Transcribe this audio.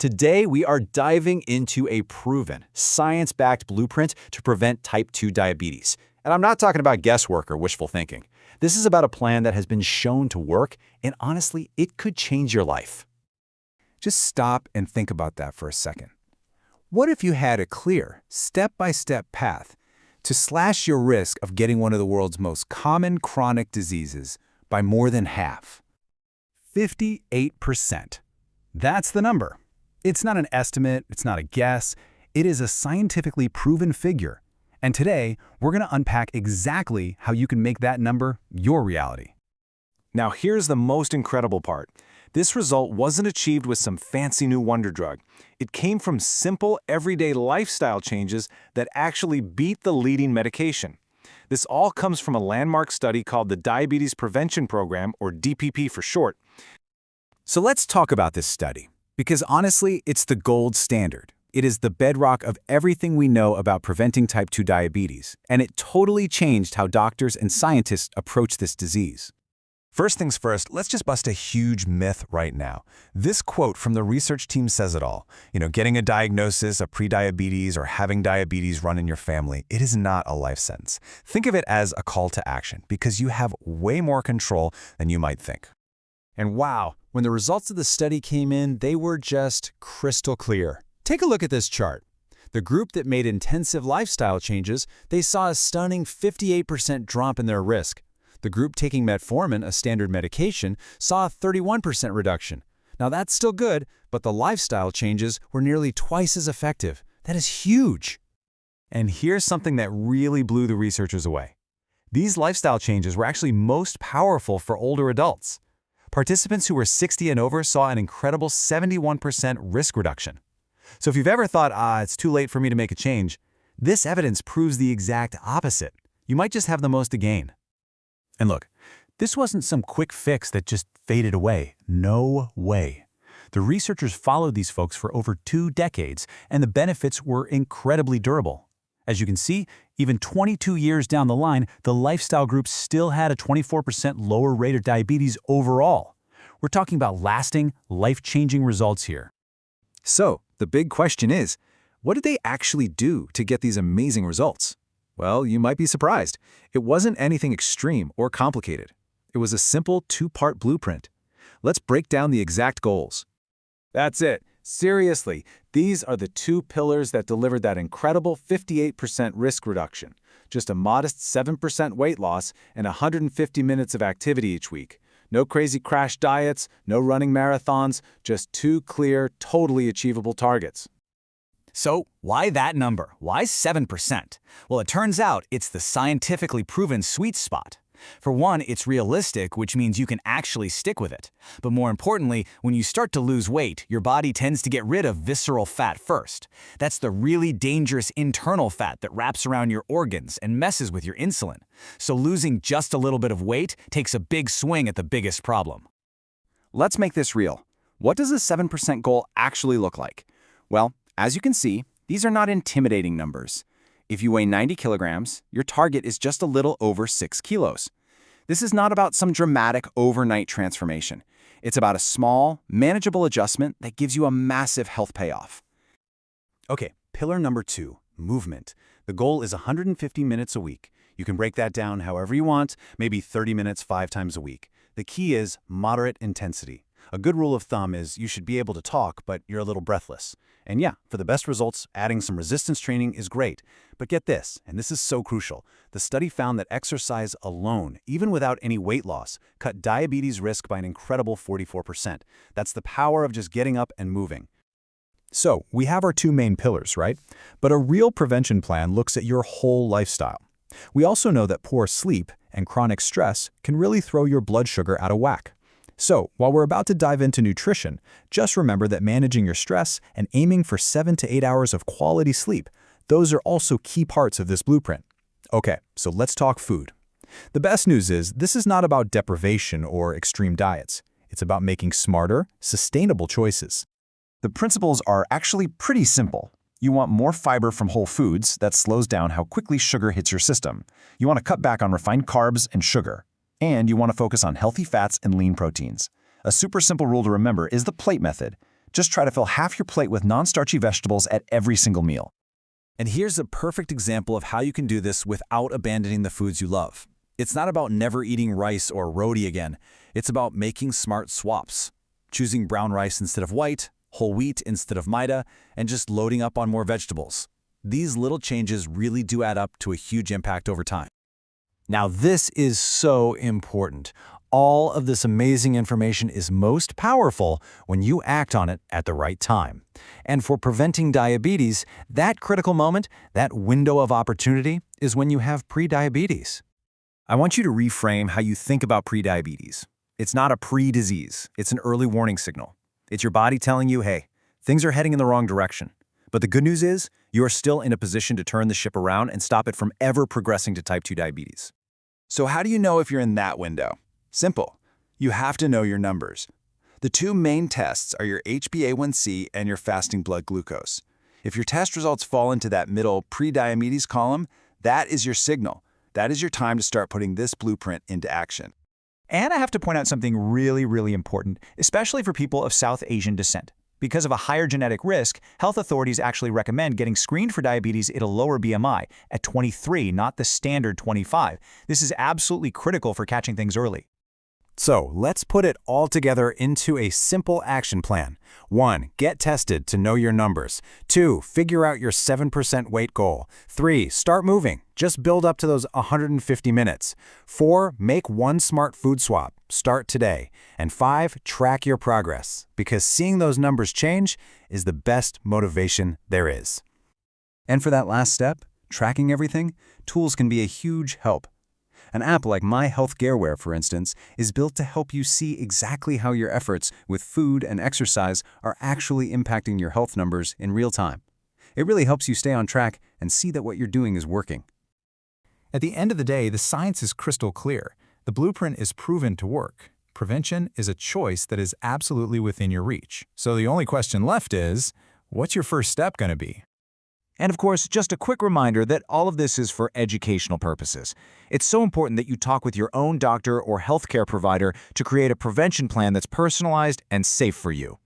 Today, we are diving into a proven, science-backed blueprint to prevent type 2 diabetes. And I'm not talking about guesswork or wishful thinking. This is about a plan that has been shown to work, and honestly, it could change your life. Just stop and think about that for a second. What if you had a clear, step-by-step path to slash your risk of getting one of the world's most common chronic diseases by more than half? 58%. That's the number. It's not an estimate, it's not a guess, it is a scientifically proven figure. And today, we're going to unpack exactly how you can make that number your reality. Now here's the most incredible part. This result wasn't achieved with some fancy new wonder drug. It came from simple, everyday lifestyle changes that actually beat the leading medication. This all comes from a landmark study called the Diabetes Prevention Program, or DPP for short. So let's talk about this study, because honestly, it's the gold standard. It is the bedrock of everything we know about preventing type 2 diabetes, and it totally changed how doctors and scientists approach this disease. First things first, let's just bust a huge myth right now. This quote from the research team says it all. Getting a diagnosis of prediabetes or having diabetes run in your family, it is not a life sentence. Think of it as a call to action, because you have way more control than you might think. And wow, when the results of the study came in, they were just crystal clear. Take a look at this chart. The group that made intensive lifestyle changes, they saw a stunning 58% drop in their risk. The group taking metformin, a standard medication, saw a 31% reduction. Now that's still good, but the lifestyle changes were nearly twice as effective. That is huge. And here's something that really blew the researchers away. These lifestyle changes were actually most powerful for older adults. Participants who were 60 and over saw an incredible 71% risk reduction. So if you've ever thought, it's too late for me to make a change, this evidence proves the exact opposite. You might just have the most to gain. And look, this wasn't some quick fix that just faded away. No way. The researchers followed these folks for over 2 decades, and the benefits were incredibly durable. As you can see, even 22 years down the line, the lifestyle group still had a 24% lower rate of diabetes overall. We're talking about lasting, life-changing results here. So, the big question is, what did they actually do to get these amazing results? Well, you might be surprised. It wasn't anything extreme or complicated. It was a simple 2-part blueprint. Let's break down the exact goals. That's it. Seriously, these are the 2 pillars that delivered that incredible 58% risk reduction. Just a modest 7% weight loss and 150 minutes of activity each week. No crazy crash diets, no running marathons, just 2 clear, totally achievable targets. So why that number? Why 7%? Well, it turns out it's the scientifically proven sweet spot. For one, it's realistic, which means you can actually stick with it. But more importantly, when you start to lose weight, your body tends to get rid of visceral fat first. That's the really dangerous internal fat that wraps around your organs and messes with your insulin. So losing just a little bit of weight takes a big swing at the biggest problem. Let's make this real. What does a 7% goal actually look like? Well, as you can see, these are not intimidating numbers. If you weigh 90 kilograms, your target is just a little over 6 kilos. This is not about some dramatic overnight transformation. It's about a small, manageable adjustment that gives you a massive health payoff. Okay, pillar number 2, movement. The goal is 150 minutes a week. You can break that down however you want, maybe 30 minutes 5 times a week. The key is moderate intensity. A good rule of thumb is you should be able to talk, but you're a little breathless. And yeah, for the best results, adding some resistance training is great. But get this, and this is so crucial, the study found that exercise alone, even without any weight loss, cut diabetes risk by an incredible 44%. That's the power of just getting up and moving. So, we have our 2 main pillars, right? But a real prevention plan looks at your whole lifestyle. We also know that poor sleep and chronic stress can really throw your blood sugar out of whack. So, while we're about to dive into nutrition, just remember that managing your stress and aiming for 7 to 8 hours of quality sleep, those are also key parts of this blueprint. Okay, so let's talk food. The best news is this is not about deprivation or extreme diets. It's about making smarter, sustainable choices. The principles are actually pretty simple. You want more fiber from whole foods that slows down how quickly sugar hits your system. You want to cut back on refined carbs and sugar. And you want to focus on healthy fats and lean proteins. A super simple rule to remember is the plate method. Just try to fill half your plate with non-starchy vegetables at every single meal. And here's a perfect example of how you can do this without abandoning the foods you love. It's not about never eating rice or roti again. It's about making smart swaps. Choosing brown rice instead of white, whole wheat instead of maida, and just loading up on more vegetables. These little changes really do add up to a huge impact over time. Now, this is so important. All of this amazing information is most powerful when you act on it at the right time. And for preventing diabetes, that critical moment, that window of opportunity, is when you have prediabetes. I want you to reframe how you think about prediabetes. It's not a pre-disease, it's an early warning signal. It's your body telling you, hey, things are heading in the wrong direction. But the good news is, you are still in a position to turn the ship around and stop it from ever progressing to type 2 diabetes. So how do you know if you're in that window? Simple. You have to know your numbers. The two main tests are your HbA1c and your fasting blood glucose. If your test results fall into that middle pre-diabetes column, that is your signal. That is your time to start putting this blueprint into action. And I have to point out something really important, especially for people of South Asian descent. Because of a higher genetic risk, health authorities actually recommend getting screened for diabetes at a lower BMI, at 23, not the standard 25. This is absolutely critical for catching things early. So let's put it all together into a simple action plan. 1. Get tested to know your numbers. 2. Figure out your 7% weight goal. 3. Start moving. Just build up to those 150 minutes. 4. Make one smart food swap. Start today. And 5. Track your progress, because seeing those numbers change is the best motivation there is. And for that last step, tracking everything, tools can be a huge help. An app like My Health Gheware, for instance, is built to help you see exactly how your efforts with food and exercise are actually impacting your health numbers in real time. It really helps you stay on track and see that what you're doing is working. At the end of the day, the science is crystal clear. The blueprint is proven to work. Prevention is a choice that is absolutely within your reach. So the only question left is, what's your first step going to be? And of course, just a quick reminder that all of this is for educational purposes. It's so important that you talk with your own doctor or healthcare provider to create a prevention plan that's personalized and safe for you.